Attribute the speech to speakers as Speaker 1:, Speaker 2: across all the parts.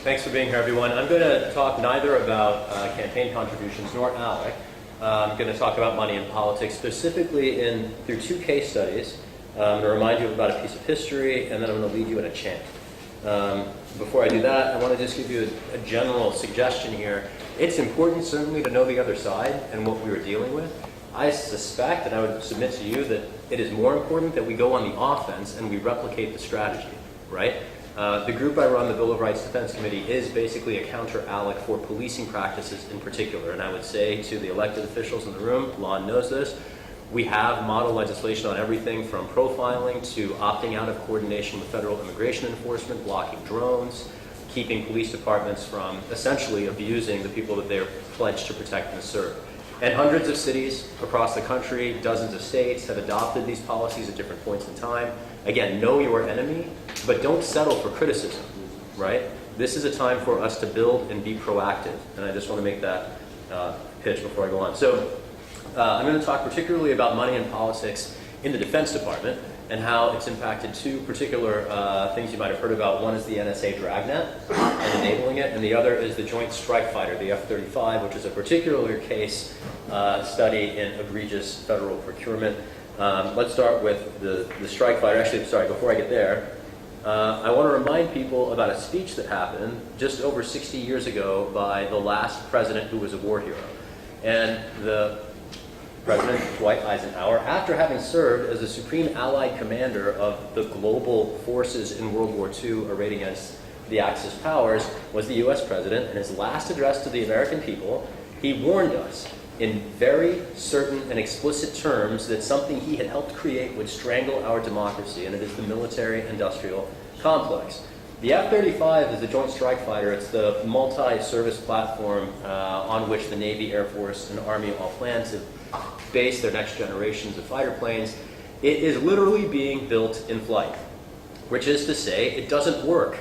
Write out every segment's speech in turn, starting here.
Speaker 1: Thanks for being here, everyone. I'm going to talk neither about campaign contributions nor ALEC. I'm going to talk about money in politics, specifically through two case studies. I'm going to remind you about a piece of history, and then I'm going to lead you in a chant. Before I do that, I want to just give you a general suggestion here. It's important, certainly, to know the other side and what we were dealing with. I suspect, and I would submit to you, that it is more important that we go on the offense and we replicate the strategy, right? The group I run, the Bill of Rights Defense Committee, is basically a counter-ALEC for policing practices in particular. And I would say to the elected officials in the room, Lon knows this, we have model legislation on everything from profiling to opting out of coordination with federal immigration enforcement, blocking drones, keeping police departments from essentially abusing the people that they're pledged to protect and serve. And hundreds of cities across the country, dozens of states have adopted these policies at different points in time. Again, know your enemy, but don't settle for criticism, right? This is a time for us to build and be proactive. And I just want to make that pitch before I go on. So I'm going to talk particularly about money and politics in the Defense Department and how it's impacted two particular things you might have heard about. One is the NSA dragnet and enabling it, and the other is the Joint Strike Fighter, the F-35, which is a particular case study in egregious federal procurement. Let's start with the strike fighter. Actually, sorry, before I get there, I want to remind people about a speech that happened just over 60 years ago by the last president who was a war hero. And the President Dwight Eisenhower, after having served as the supreme Allied commander of the global forces in World War II arrayed against the Axis powers, was the US president. In his last address to the American people, he warned us in very certain and explicit terms that something he had helped create would strangle our democracy, and it is the military-industrial complex. The F-35 is the Joint Strike Fighter. It's the multi-service platform on which the Navy, Air Force, and Army all plan to base their next generations of fighter planes. It is literally being built in flight, which is to say it doesn't work.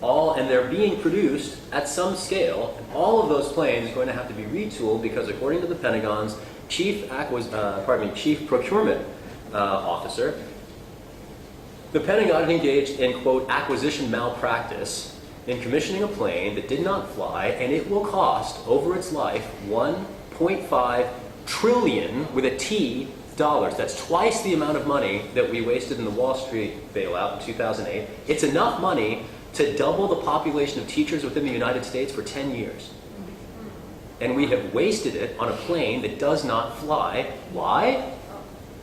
Speaker 1: And they're being produced at some scale. And all of those planes are going to have to be retooled because, according to the Pentagon's chief procurement officer, the Pentagon engaged in, quote, acquisition malpractice in commissioning a plane that did not fly, and it will cost, over its life, $1.5 trillion with a T dollars. That's twice the amount of money that we wasted in the Wall Street bailout in 2008. It's enough money to double the population of teachers within the United States for 10 years. And we have wasted it on a plane that does not fly. Why?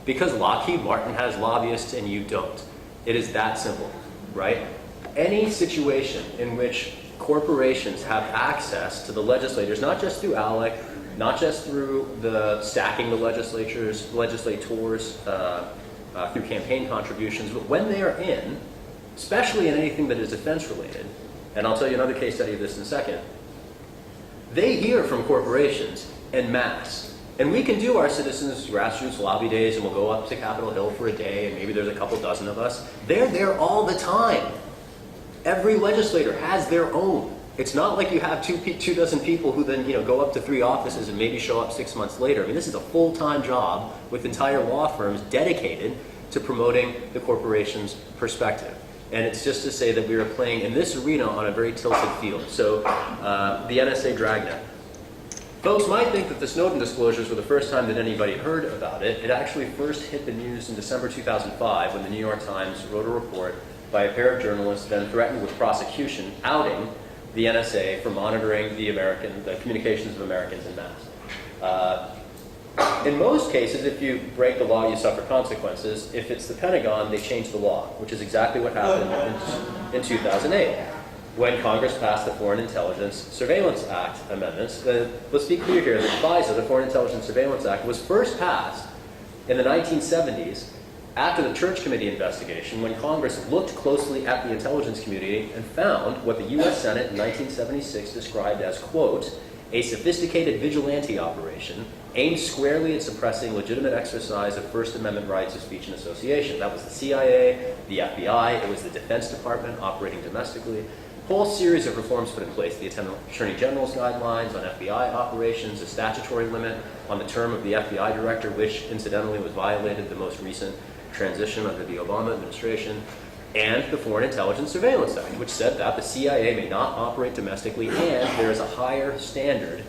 Speaker 1: Because Lockheed Martin has lobbyists and you don't. It is that simple, right? Any situation in which corporations have access to the legislators, not just through ALEC, not just through the stacking the legislators through campaign contributions, but when they are in, especially in anything that is defense related, and I'll tell you another case study of this in a second, they hear from corporations en masse. And we can do our citizens' grassroots lobby days, and we'll go up to Capitol Hill for a day, and maybe there's a couple dozen of us. They're there all the time. Every legislator has their own. It's not like you have two dozen people who then go up to 3 offices and maybe show up 6 months later. I mean, this is a full-time job with entire law firms dedicated to promoting the corporation's perspective. And it's just to say that we are playing in this arena on a very tilted field. So the NSA dragnet. Folks might think that the Snowden disclosures were the first time that anybody heard about it. It actually first hit the news in December 2005 when the New York Times wrote a report by a pair of journalists then threatened with prosecution, outing the NSA for monitoring the communications of Americans en masse. In most cases, if you break the law, you suffer consequences. If it's the Pentagon, they change the law, which is exactly what happened in 2008 when Congress passed the Foreign Intelligence Surveillance Act amendments. Let's be clear here that FISA, the Foreign Intelligence Surveillance Act, was first passed in the 1970s after the Church Committee investigation, when Congress looked closely at the intelligence community and found what the U.S. Senate in 1976 described as, quote, a sophisticated vigilante operation aimed squarely at suppressing legitimate exercise of First Amendment rights of speech and association. That was the CIA, the FBI, it was the Defense Department operating domestically. A whole series of reforms put in place, the Attorney General's guidelines on FBI operations, a statutory limit on the term of the FBI director, which incidentally was violated the most recent transition under the Obama administration. and the Foreign Intelligence Surveillance Act, which said that the CIA may not operate domestically, and there is a higher standard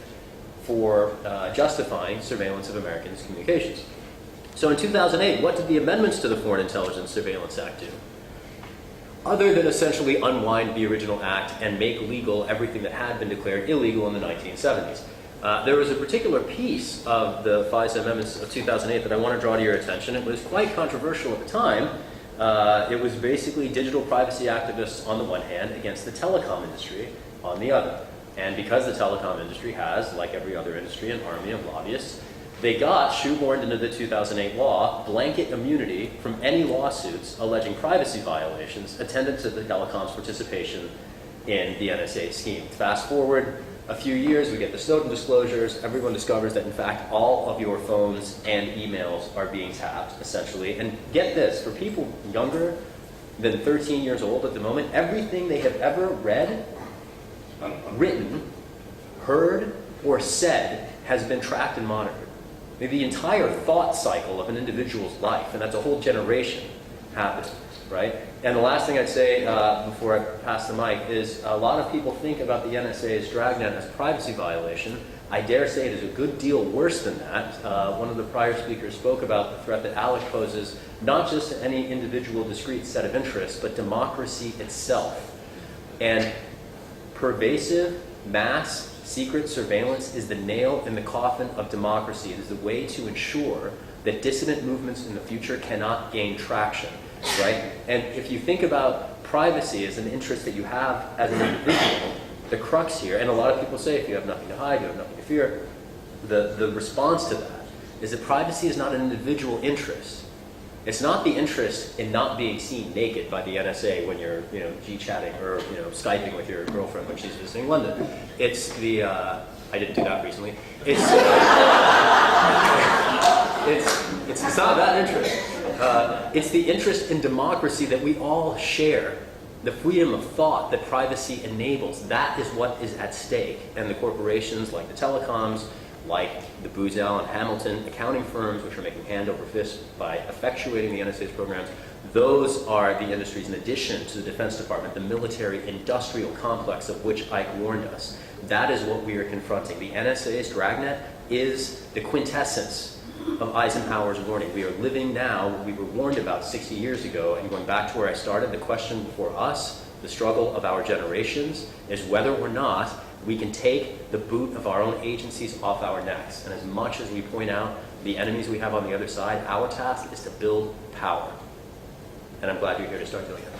Speaker 1: for justifying surveillance of Americans' communications. So in 2008, what did the amendments to the Foreign Intelligence Surveillance Act do? Other than essentially unwind the original act and make legal everything that had been declared illegal in the 1970s. There was a particular piece of the FISA amendments of 2008 that I want to draw to your attention. It was quite controversial at the time. It was basically digital privacy activists on the one hand against the telecom industry on the other. And because the telecom industry has, like every other industry, an army of lobbyists, they got shoehorned into the 2008 law blanket immunity from any lawsuits alleging privacy violations attendant to the telecom's participation in the NSA scheme. Fast forward a few years, we get the Snowden disclosures. Everyone discovers that, in fact, all of your phones and emails are being tapped, essentially. And get this, for people younger than 13 years old at the moment, everything they have ever read, written, heard, or said has been tracked and monitored. The entire thought cycle of an individual's life, and that's a whole generation, happening, right? And the last thing I'd say before I pass the mic is a lot of people think about the NSA's dragnet as a privacy violation. I dare say it is a good deal worse than that. One of the prior speakers spoke about the threat that ALEC poses, not just to any individual discrete set of interests, but democracy itself. And pervasive, mass, secret surveillance is the nail in the coffin of democracy. It is the way to ensure that dissident movements in the future cannot gain traction, right? And if you think about privacy as an interest that you have as an individual, the crux here, and a lot of people say if you have nothing to hide, you have nothing to fear, the response to that is that privacy is not an individual interest. It's not the interest in not being seen naked by the NSA when you're, G-chatting or, Skyping with your girlfriend when she's visiting London. It's the, I didn't do that recently. It's not that interest. It's the interest in democracy that we all share. The freedom of thought that privacy enables. That is what is at stake. And the corporations like the telecoms, like the Booz Allen Hamilton accounting firms, which are making hand over fist by effectuating the NSA's programs, those are the industries in addition to the Defense Department, the military industrial complex of which Ike warned us. That is what we are confronting. The NSA's dragnet is the quintessence of Eisenhower's warning. We are living now what we were warned about 60 years ago, and going back to where I started, the question before us, the struggle of our generations, is whether or not we can take the boot of our own agencies off our necks. And as much as we point out the enemies we have on the other side, our task is to build power. And I'm glad you're here to start doing that.